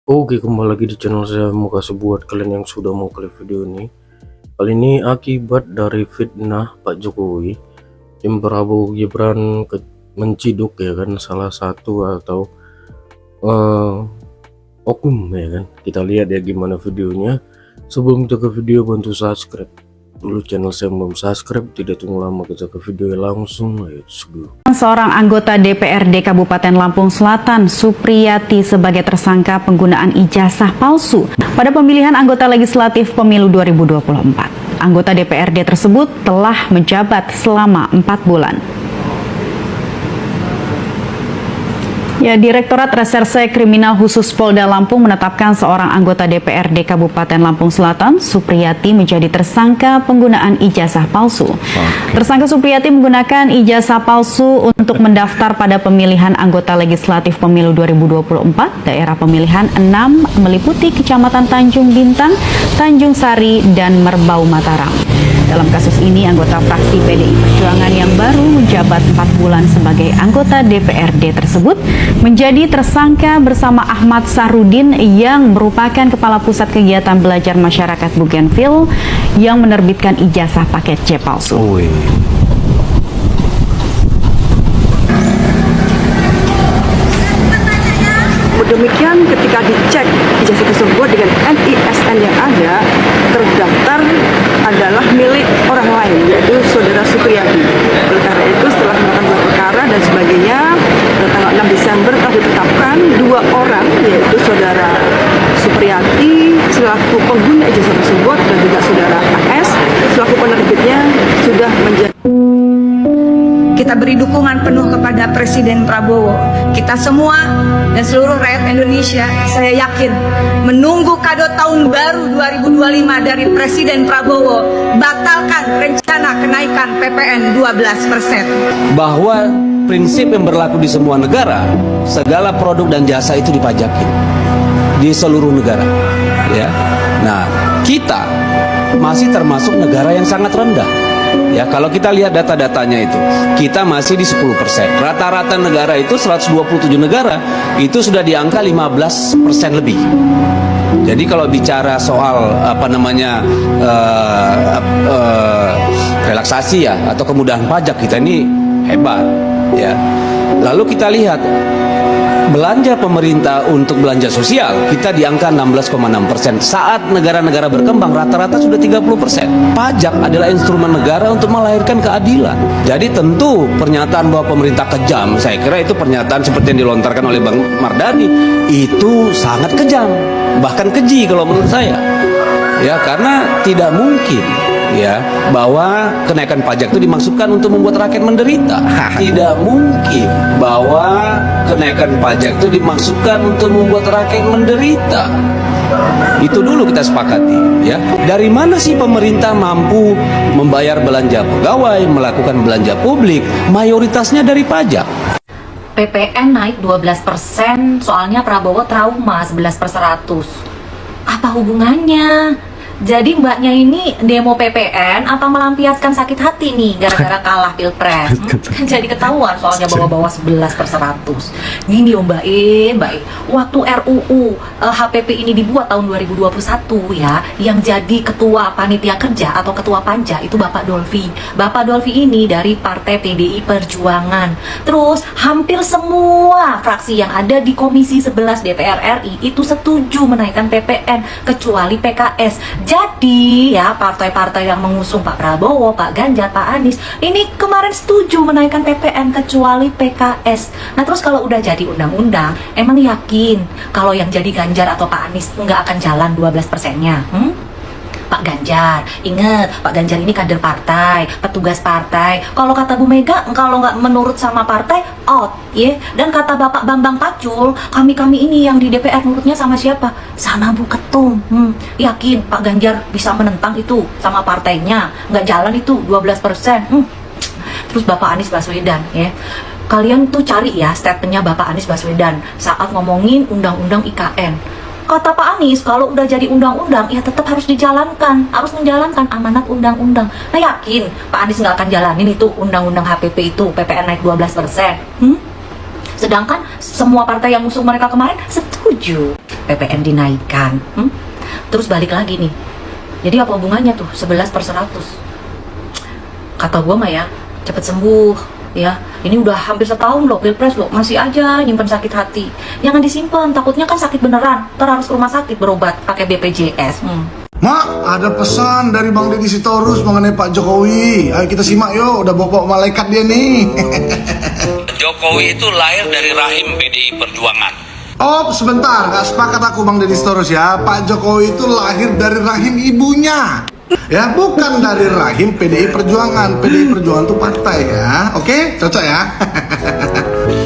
Oke, kembali lagi di channel saya. Mau kasih buat kalian yang sudah mau klik video ini. Kali ini akibat dari fitnah Pak Jokowi, tim Prabowo Gibran menciduk ya kan salah satu atau oknum ya kan. Kita lihat ya gimana videonya. Sebelum kita ke video, bantu subscribe dulu channel saya, belum subscribe. Tidak tunggu lama, kita ke video langsung. Let's go. Seorang anggota DPRD Kabupaten Lampung Selatan, Supriyati, sebagai tersangka penggunaan ijazah palsu pada pemilihan anggota legislatif pemilu 2024. Anggota DPRD tersebut telah menjabat selama 4 bulan. Direktorat Reserse Kriminal Khusus Polda Lampung menetapkan seorang anggota DPRD Kabupaten Lampung Selatan, Supriyati, menjadi tersangka penggunaan ijazah palsu. Tersangka Supriyati menggunakan ijazah palsu untuk mendaftar pada pemilihan anggota legislatif pemilu 2024, daerah pemilihan 6 meliputi Kecamatan Tanjung Bintang, Tanjung Sari, dan Merbau Mataram. Dalam kasus ini, anggota fraksi PDI Perjuangan yang baru menjabat 4 bulan sebagai anggota DPRD tersebut menjadi tersangka bersama Ahmad Sahrudin yang merupakan Kepala Pusat Kegiatan Belajar Masyarakat Bougainville yang menerbitkan ijazah paket C palsu. Demikian ketika dicek ijazah tersebut dengan NISN yang ada, terdaftar adalah milik orang lain, yaitu saudara Supriyati. Oleh karena itu, setelah melakukan gelar perkara dan sebagainya, pada tanggal 6 Desember telah ditetapkan 2 orang, yaitu saudara Supriyati selaku pengguna ijazah tersebut dan juga saudara AS selaku penerbitnya sudah menjadi. Kita beri dukungan penuh kepada Presiden Prabowo. Kita semua dan seluruh rakyat Indonesia, saya yakin, menunggu kado tahun baru 2025 dari Presiden Prabowo. Batalkan rencana kenaikan PPN 12%. Bahwa prinsip yang berlaku di semua negara, segala produk dan jasa itu dipajaki di seluruh negara. Ya, nah kita masih termasuk negara yang sangat rendah. Ya, kalau kita lihat data-datanya itu, kita masih di 10%. Rata-rata negara itu 127 negara itu sudah di angka 15% lebih. Jadi kalau bicara soal relaksasi ya atau kemudahan pajak, kita ini hebat ya. Lalu kita lihat belanja pemerintah untuk belanja sosial, kita di angka 16,6%. Saat negara-negara berkembang rata-rata sudah 30%. Pajak adalah instrumen negara untuk melahirkan keadilan. Jadi tentu pernyataan bahwa pemerintah kejam, saya kira itu pernyataan seperti yang dilontarkan oleh Bang Mardhani, itu sangat kejam, bahkan keji kalau menurut saya. Ya, karena tidak mungkin ya bahwa kenaikan pajak itu dimaksudkan untuk membuat rakyat menderita. Tidak mungkin bahwa kenaikan pajak itu dimaksudkan untuk membuat rakyat menderita. Itu dulu kita sepakati ya. Dari mana sih pemerintah mampu membayar belanja pegawai, melakukan belanja publik? Mayoritasnya dari pajak. PPN naik 12%, soalnya Prabowo trauma 11/100. Apa hubungannya? Jadi mbaknya ini demo PPN atau melampiaskan sakit hati nih gara-gara kalah pilpres? Kan jadi ketahuan soalnya bawa-bawa 11/100. Gini Mbak E, waktu RUU HPP ini dibuat tahun 2021 ya, yang jadi ketua panitia kerja atau ketua panja itu Bapak Dolfi. Bapak Dolfi ini dari Partai PDI Perjuangan. Terus hampir semua fraksi yang ada di Komisi 11 DPR RI itu setuju menaikkan PPN kecuali PKS. Jadi ya partai-partai yang mengusung Pak Prabowo, Pak Ganjar, Pak Anies ini kemarin setuju menaikkan PPN kecuali PKS. Nah terus kalau udah jadi undang-undang, emang yakin kalau yang jadi Ganjar atau Pak Anies nggak akan jalan 12%-nya? Pak Ganjar, ingat Pak Ganjar ini kader partai, petugas partai. Kalau kata Bu Mega, kalau nggak menurut sama partai, out, ya. Dan kata Bapak Bambang Pacul, kami ini yang di DPR menurutnya sama siapa? Sama Bu Ketum. Yakin Pak Ganjar bisa menentang itu sama partainya, nggak jalan itu 12%. Terus Bapak Anies Baswedan, ya. Kalian tuh cari ya statementnya Bapak Anies Baswedan saat ngomongin undang-undang IKN. Kata Pak Anies, kalau udah jadi undang-undang, ya tetap harus dijalankan, harus menjalankan amanat undang-undang. Nah yakin Pak Anies nggak akan jalanin itu undang-undang HPP itu, PPN naik 12%. Sedangkan semua partai yang musuh mereka kemarin setuju. PPN dinaikkan. Terus balik lagi nih, jadi apa hubungannya tuh 11/100? Kata gue mah ya, cepet sembuh ya. Ini udah hampir setahun loh pilpres loh, masih aja nyimpen sakit hati. Jangan disimpan, takutnya kan sakit beneran, ntar harus ke rumah sakit berobat pakai BPJS. Mak, ada pesan dari Bang Deddy Sitorus mengenai Pak Jokowi. Ayo kita simak yuk, udah bawa malaikat dia nih. Jokowi itu lahir dari rahim PDI Perjuangan. Oh, sebentar, gak sepakat aku Bang Deddy Sitorus ya. Pak Jokowi itu lahir dari rahim ibunya. Ya, bukan dari rahim PDI Perjuangan. PDI Perjuangan itu partai ya. Oke, cocok ya.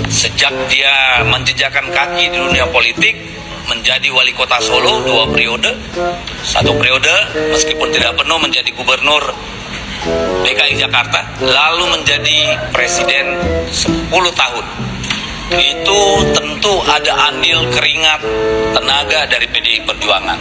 Sejak dia menjejakkan kaki di dunia politik, menjadi wali kota Solo 2 periode, 1 periode meskipun tidak penuh menjadi gubernur DKI Jakarta, lalu menjadi presiden 10 tahun. Itu tentu ada andil keringat tenaga dari PDI Perjuangan.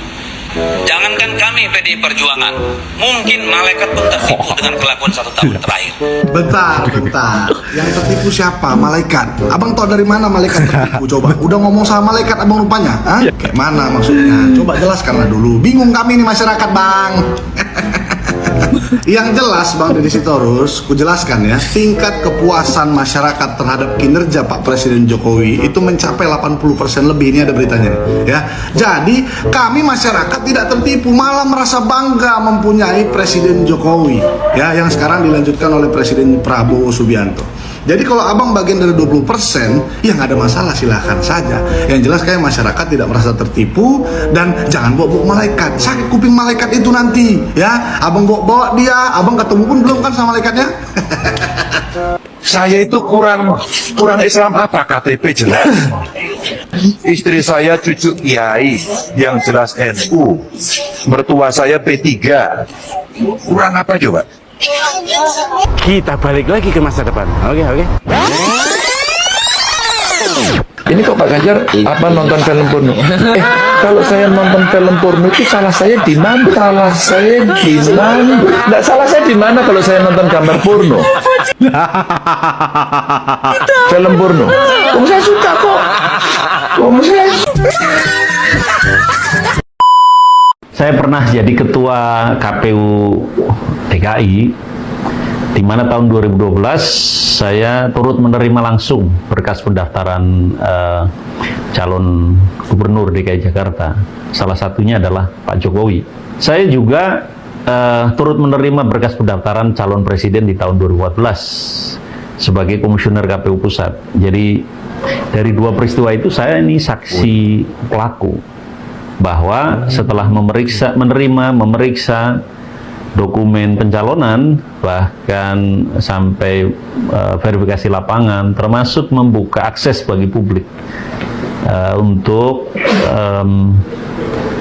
Jangankan kami PDI Perjuangan, mungkin malaikat pun tertipu dengan kelakuan 1 tahun terakhir. Bentar. Yang tertipu siapa? Malaikat. Abang tau dari mana malaikat tertipu? Coba. Udah ngomong sama malaikat abang rupanya? Hah? Kayak mana maksudnya? Coba jelaskanlah dulu. Bingung kami nih masyarakat, Bang. Yang jelas Bang Deddy Sitorus, ku jelaskan ya, tingkat kepuasan masyarakat terhadap kinerja Pak Presiden Jokowi itu mencapai 80% lebih. Ini ada beritanya nih, ya. Jadi kami masyarakat tidak tertipu, malah merasa bangga mempunyai Presiden Jokowi, ya, yang sekarang dilanjutkan oleh Presiden Prabowo Subianto. Jadi kalau abang bagian dari 20%, ya nggak ada masalah, silahkan saja. Yang jelas kayak masyarakat tidak merasa tertipu, dan jangan bawa-bawa malaikat. Sakit kuping malaikat itu nanti, ya. Abang bawa dia, abang ketemu pun belum kan sama malaikatnya? Saya itu kurang Islam apa? KTP jelas. Istri saya cucu kiai yang jelas NU. Mertua saya P3. Kurang apa coba? Kita balik lagi ke masa depan. Oke. Ini kok Pak Ganjar apa nonton film porno? Kalau saya nonton film porno itu salah saya di mana? Nggak salah saya di mana kalau saya nonton gambar porno? Film porno. Saya suka kok. Saya pernah jadi ketua KPU DKI, di mana tahun 2012 saya turut menerima langsung berkas pendaftaran calon gubernur DKI Jakarta. Salah satunya adalah Pak Jokowi. Saya juga turut menerima berkas pendaftaran calon presiden di tahun 2014 sebagai komisioner KPU Pusat. Jadi dari dua peristiwa itu saya ini saksi pelaku, bahwa setelah memeriksa dokumen pencalonan, bahkan sampai verifikasi lapangan, termasuk membuka akses bagi publik untuk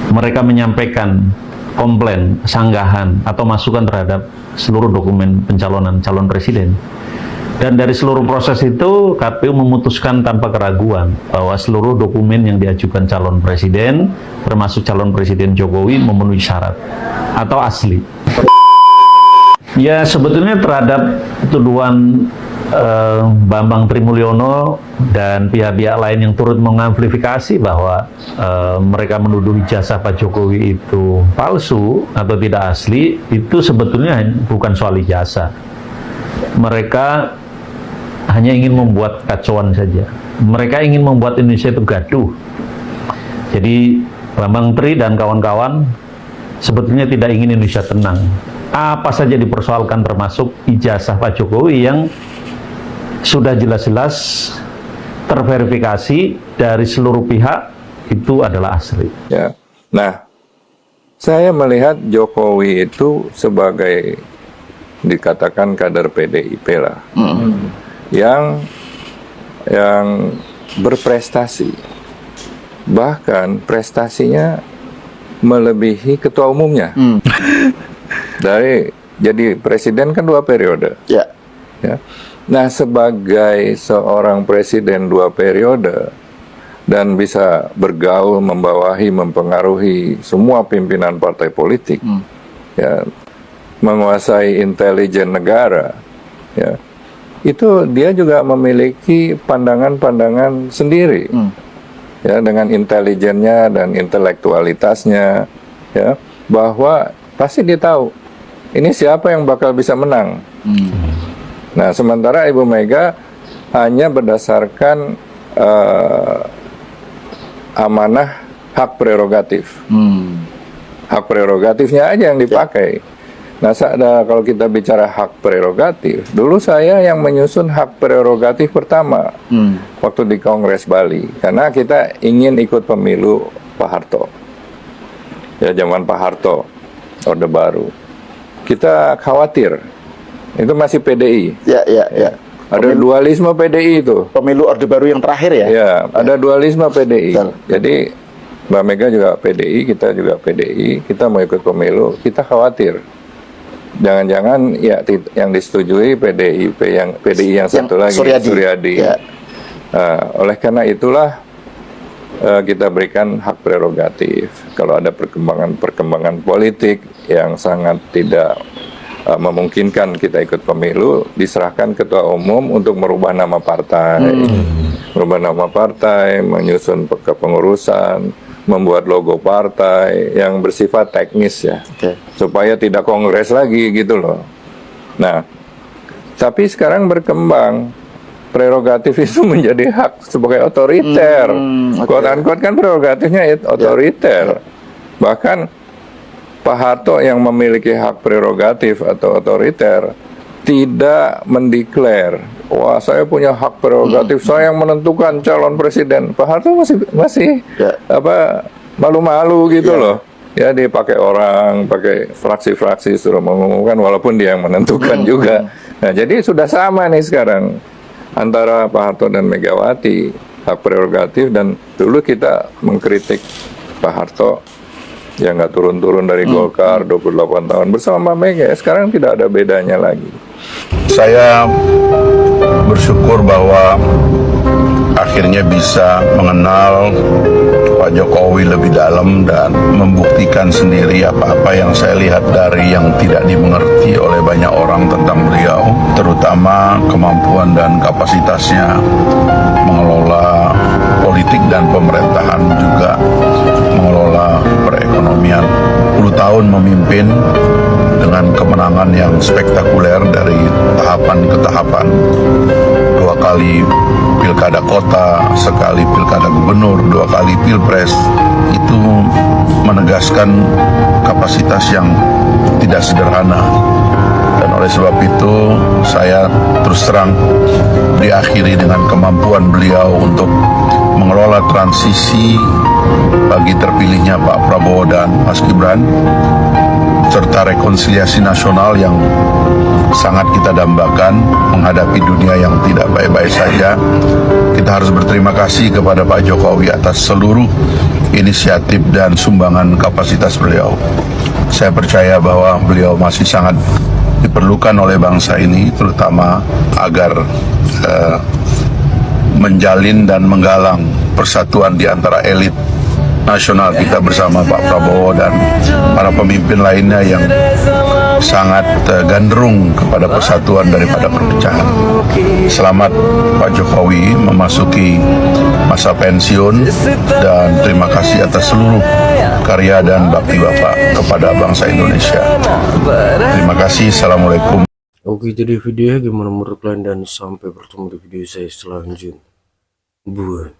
mereka menyampaikan komplain, sanggahan, atau masukan terhadap seluruh dokumen pencalonan calon presiden. Dan dari seluruh proses itu, KPU memutuskan tanpa keraguan bahwa seluruh dokumen yang diajukan calon presiden, termasuk calon presiden Jokowi, memenuhi syarat atau asli. Ya, sebetulnya terhadap tuduhan Bambang Trimulyono dan pihak-pihak lain yang turut mengamplifikasi bahwa mereka menuduh ijazah Pak Jokowi itu palsu atau tidak asli, itu sebetulnya bukan soal ijazah. Mereka hanya ingin membuat kacauan saja. Mereka ingin membuat Indonesia itu gaduh. Jadi Bambang Tri dan kawan-kawan sebetulnya tidak ingin Indonesia tenang. Apa saja dipersoalkan, termasuk ijazah Pak Jokowi yang sudah jelas-jelas terverifikasi dari seluruh pihak itu adalah asli. Ya. Nah, saya melihat Jokowi itu sebagai dikatakan kader PDIP lah. Yang berprestasi, bahkan prestasinya melebihi ketua umumnya. Dari jadi presiden kan 2 periode. Ya. Nah, sebagai seorang presiden 2 periode dan bisa bergaul, membawahi, mempengaruhi semua pimpinan partai politik, ya, menguasai intelijen negara, ya. Itu dia juga memiliki pandangan-pandangan sendiri ya, dengan intelijennya dan intelektualitasnya, ya, bahwa pasti dia tahu ini siapa yang bakal bisa menang. Nah, sementara Ibu Mega hanya berdasarkan amanah hak prerogatif. Hak prerogatifnya aja yang dipakai. Nah, kalau kita bicara hak prerogatif, dulu saya yang menyusun hak prerogatif pertama waktu di Kongres Bali, karena kita ingin ikut pemilu Pak Harto. Ya, zaman Pak Harto, Orde Baru. Kita khawatir, itu masih PDI. Ya. Ada dualisme PDI itu. Pemilu Orde Baru yang terakhir ya? Ya, ada dualisme PDI. Betul. Jadi Mbak Mega juga PDI, kita juga PDI, kita mau ikut pemilu, kita khawatir. Jangan-jangan ya yang disetujui PDI yang satu lagi, Suryadi. Ya. Oleh karena itulah kita berikan hak prerogatif. Kalau ada perkembangan politik yang sangat tidak memungkinkan kita ikut pemilu, diserahkan ketua umum untuk merubah nama partai, menyusun kepengurusan, membuat logo partai yang bersifat teknis ya, supaya tidak kongres lagi gitu loh. Nah, tapi sekarang berkembang prerogatif itu menjadi hak sebagai otoriter. Quote-unquote kan prerogatifnya otoriter. Bahkan Pak Harto yang memiliki hak prerogatif atau otoriter tidak mendeklar, wah saya punya hak prerogatif, saya yang menentukan calon presiden. Pak Harto masih malu-malu gitu loh. Ya, dia pakai orang, pakai fraksi-fraksi suruh mengumumkan, walaupun dia yang menentukan juga. Nah, jadi sudah sama nih sekarang antara Pak Harto dan Megawati, hak prerogatif. Dan dulu kita mengkritik Pak Harto yang nggak turun-turun dari Golkar 28 tahun bersama Mbak Mega. Sekarang tidak ada bedanya lagi. Saya bersyukur bahwa akhirnya bisa mengenal Pak Jokowi lebih dalam dan membuktikan sendiri apa-apa yang saya lihat dari yang tidak dimengerti oleh banyak orang tentang beliau, terutama kemampuan dan kapasitasnya mengelola politik dan pemerintahan, juga mengelola perekonomian. 10 tahun memimpin dengan kemenangan yang spektakuler dari tahapan ke tahapan. 2 kali pilkada kota, sekali pilkada gubernur, 2 kali pilpres. Itu menegaskan kapasitas yang tidak sederhana. Dan oleh sebab itu saya terus terang diakhiri dengan kemampuan beliau untuk mengelola transisi bagi terpilihnya Pak Prabowo dan Mas Gibran, serta rekonsiliasi nasional yang sangat kita dambakan menghadapi dunia yang tidak baik-baik saja. Kita harus berterima kasih kepada Pak Jokowi atas seluruh inisiatif dan sumbangan kapasitas beliau. Saya percaya bahwa beliau masih sangat diperlukan oleh bangsa ini, terutama agar menjalin dan menggalang persatuan di antara elit nasional kita bersama Pak Prabowo dan para pemimpin lainnya yang sangat gandrung kepada persatuan daripada perpecahan. Selamat Pak Jokowi memasuki masa pensiun, dan terima kasih atas seluruh karya dan bakti Bapak kepada bangsa Indonesia. Terima kasih. Assalamualaikum. Oke, jadi videonya gimana menurut kalian, dan sampai bertemu di video saya selanjutnya. Buat